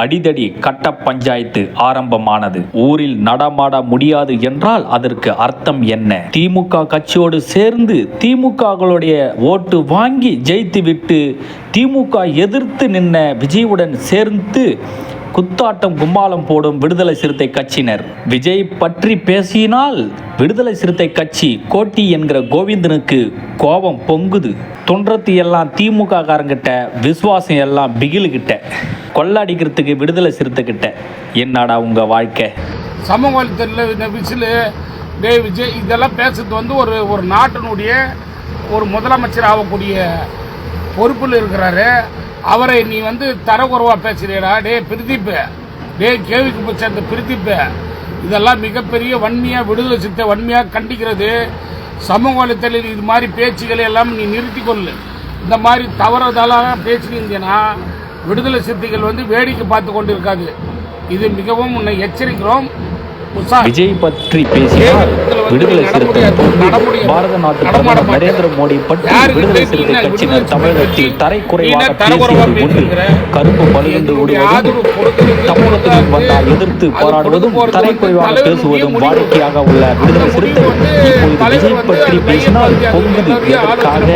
அடிதடி கட்ட பஞ்சாயத்து ஆரம்பமானது. ஊரில் நடமாட முடியாது என்றால் அதற்கு அர்த்தம் என்ன? திமுக கட்சியோடு சேர்ந்து திமுகவுடைய ஓட்டு வாங்கி ஜெயித்துவிட்டு திமுக எதிர்த்து நின்ன விஜயுடன் சேர்ந்து குத்தாட்டம் கும்மாளம் போடும் விடுதலை சிறுத்தை கட்சியினர். விஜய் பற்றி பேசினால் விடுதலை சிறுத்தை கட்சி கோட்டி என்கிற கோவிந்தனுக்கு கோபம் பொங்குது. தொன்றத்து எல்லாம் திமுக காரங்கிட்ட, விசுவாசம் எல்லாம் பிகிலுகிட்ட, கொள்ளடிக்கிறதுக்கு விடுதலை சிறுத்தை கிட்ட. என்னடா உங்க வாழ்க்கை? சமூக வலைத்தளத்தில் விசில் விஜய் இதெல்லாம் பேசுறது ஒரு நாட்டினுடைய ஒரு முதலமைச்சர் ஆகக்கூடிய பொறுப்பில் இருக்கிறாரு. அவரை நீ தரக்குறைவாக பேசுறியடா பிரதீப், கேவிக்கு சேர்ந்த பிரதீப், இதெல்லாம் மிகப்பெரிய வன்மையாக விடுதலை சிறுத்தை வன்மையாக கண்டிக்கிறது. சமூக வலைத்தளத்தில் இது மாதிரி பேச்சுக்களை எல்லாம் நீ நிறுத்திக் கொள்ளு. இந்த மாதிரி தவறுதலாக பேசினீங்கன்னா விடுதலை சிறுத்தைகள் வேடிக்கை பார்த்து கொண்டு இருக்காது. இது மிகவும் உன்னை எச்சரிக்கிறோம். விஜய் பற்றி பேசினார் விடுதலை சிறுத்தை பாரத நாட்டு பிரதமர் நரேந்திர மோடி பற்றி விடுதலை சிறுத்தை கட்சியினர் தமிழகத்தில் தரைக்குறைவாக பேசியது ஒன்று. கருப்பு பலிந்து விடுவதும் தமிழகத்தில் வந்தால் எதிர்த்து போராடுவதும் தரைக்குறைவாக பேசுவதும் வாடிக்கையாக உள்ள விடுதலை சிறுத்தை இப்பொழுது விஜய் பற்றி பேசினால் பொங்குது. எதற்காக?